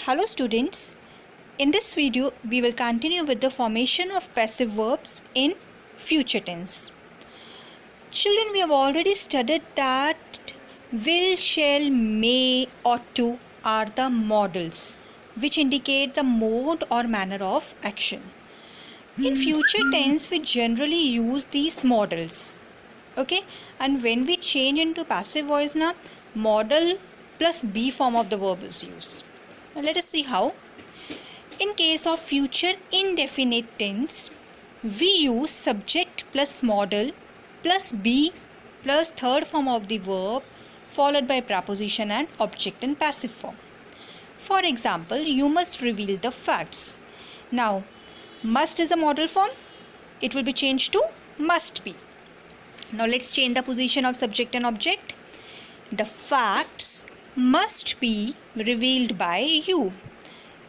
Hello students, in this video we will continue with the formation of passive verbs in future tense. Children, we have already studied that will, shall, may, ought to are the modals which indicate the mode or manner of action. In future tense we generally use these modals, okay, and when we change into passive voice now, modal plus be form of the verb is used. Now let us see how. In case of future indefinite tense, we use subject plus modal plus be plus third form of the verb followed by preposition and object in passive form. For example, you must reveal the facts. Now, must is a modal form. It will be changed to must be. Now let's change the position of subject and object. The facts must be revealed by you.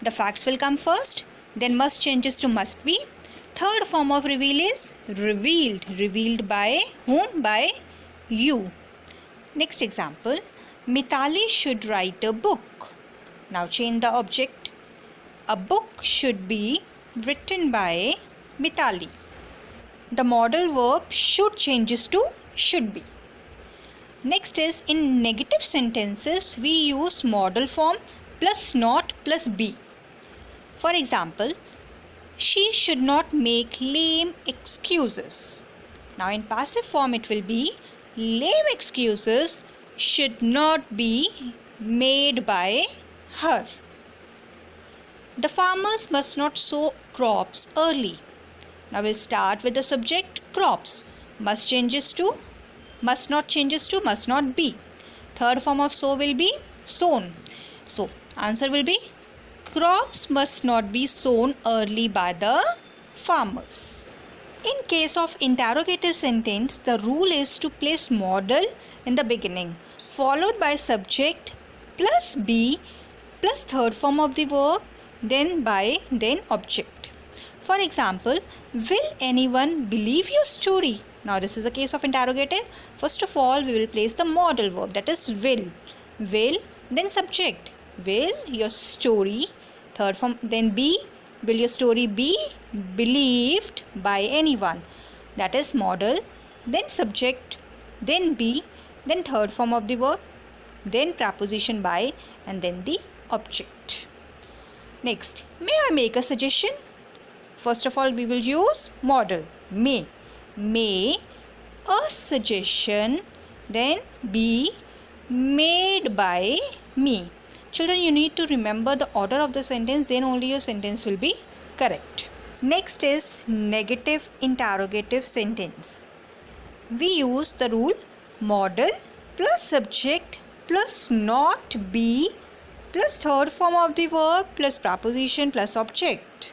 The facts will come first, then must changes to must be. Third form of reveal is revealed. Revealed by whom? By you. Next example, Mitali should write a book. Now change the object. A book should be written by Mitali. The modal verb should changes to should be. Next is in negative sentences we use modal form plus not plus be. For example, she should not make lame excuses. Now in passive form it will be lame excuses should not be made by her. The farmers must not sow crops early. Now we'll start with the subject crops. Must not changes to must not be. Third form of sow will be sown. So answer will be crops must not be sown early by the farmers. In case of interrogative sentence, the rule is to place modal in the beginning followed by subject plus be plus third form of the verb then by then object. For example, will anyone believe your story? Now this is a case of interrogative. First of all, we will place the modal verb, that is will. Will, then subject. Will your story, third form, then be. Will your story be believed by anyone? That is modal, then subject, then be, then third form of the verb, then preposition by, and then the object. Next, may I make a suggestion? First of all, we will use modal, may. May a suggestion then be made by me. Children, you need to remember the order of the sentence, then only your sentence will be correct. Next is negative interrogative sentence. We use the rule modal plus subject plus not be plus third form of the verb plus preposition plus object.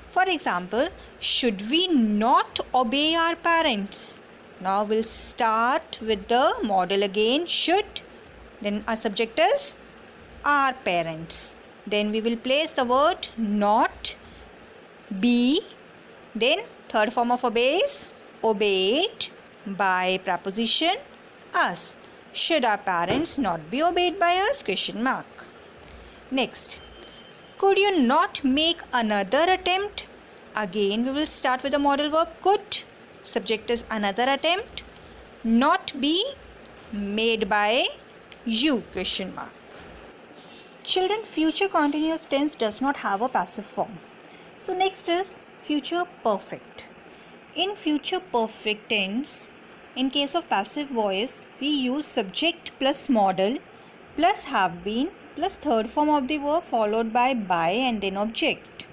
For example, should we not obey our parents? Now we'll start with the modal again, should. Then our subject is our parents. Then we will place the word not, be. Then third form of obey is obeyed by preposition us. Should our parents not be obeyed by us? Question mark. Next. Could you not make another attempt? Again, we will start with the modal verb could. Subject is another attempt. Not be made by you? Question mark. Children, future continuous tense does not have a passive form. So next is future perfect. In future perfect tense, in case of passive voice, we use subject plus modal plus have been plus third form of the verb followed by and then object.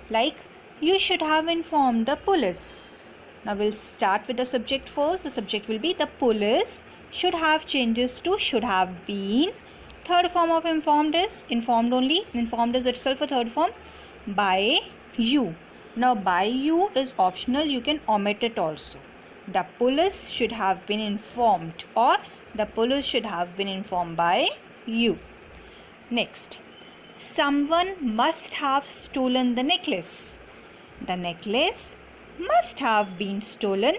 Like, you should have informed the police. Now we'll start with the subject first. The subject will be the police. Should have changes to should have been. Third form of informed is informed only. Informed is itself a third form. By you. Now by you is optional. You can omit it also. The police should have been informed or the police should have been informed by you. Next, someone must have stolen the necklace. The necklace must have been stolen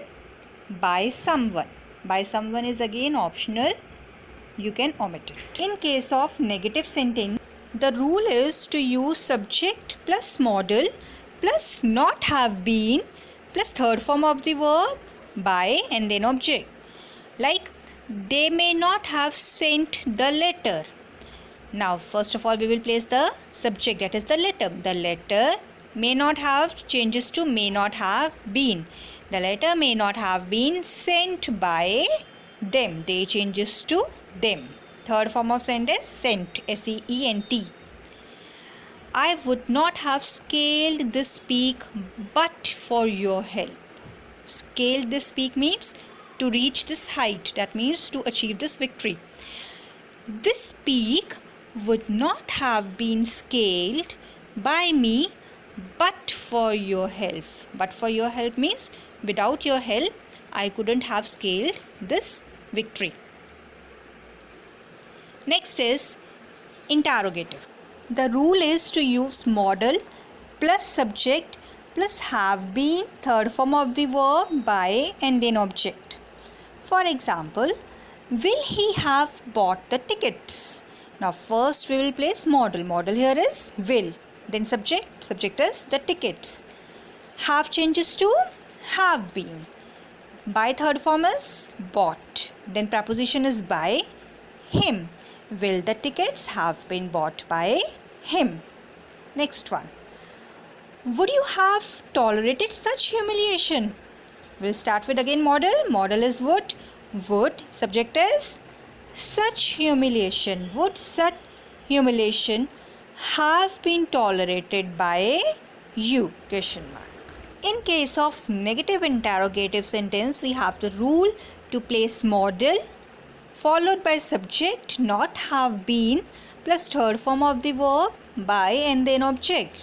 by someone. By someone is again optional. You can omit it. In case of negative sentence, The rule is to use subject plus modal plus not have been plus third form of the verb by and then object. Like, they may not have sent the letter. Now, first of all, we will place the subject, that is the letter. The letter may not have changes to may not have been. The letter may not have been sent by them. They changes to them. Third form of sent is sent, S-E-E-N-T. I would not have scaled this peak but for your help. Scaled this peak means to reach this height. That means to achieve this victory. This peak would not have been scaled by me but for your help. But for your help means without your help I couldn't have scaled this victory. Next is interrogative. The rule is to use modal plus subject plus have been, third form of the verb by and then object. For example, will he have bought the tickets? Now first we will place modal. Modal here is will. Then subject. Subject is the tickets. Have changes to have been. By third form is bought. Then preposition is by him. Will the tickets have been bought by him? Next one. Would you have tolerated such humiliation? We'll start with again modal. Modal is would. Would. Subject is such humiliation. Would such humiliation have been tolerated by you? Question mark. In case of negative interrogative sentence, we have the rule to place modal followed by subject not have been plus third form of the verb by and then object.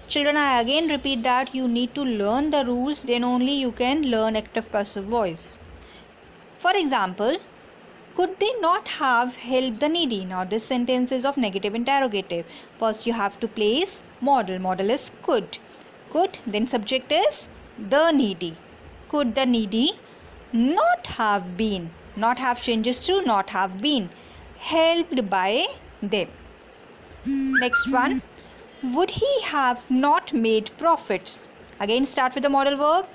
Children, I again repeat that you need to learn the rules, then only you can learn active passive voice. For example, could they not have helped the needy? Now this sentence is of negative interrogative. First you have to place modal. Modal is could. Could, then subject is the needy. Could the needy not have been? Not have changes to not have been. Helped by them. Next one. Would he have not made profits? Again start with the modal verb.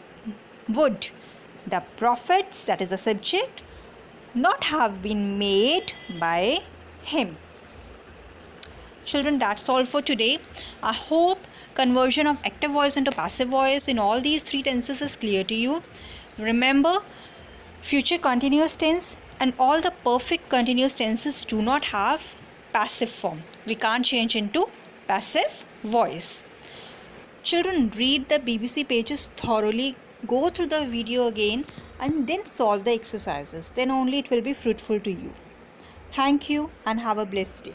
Would. The profits, that is the subject, not have been made by him. Children, that's all for today. I hope conversion of active voice into passive voice in all these three tenses is clear to you. Remember, future continuous tense and all the perfect continuous tenses do not have passive form. We can't change into passive voice. Children, read the BBC pages thoroughly, go through the video again and then solve the exercises. Then only it will be fruitful to you. Thank you and have a blessed day.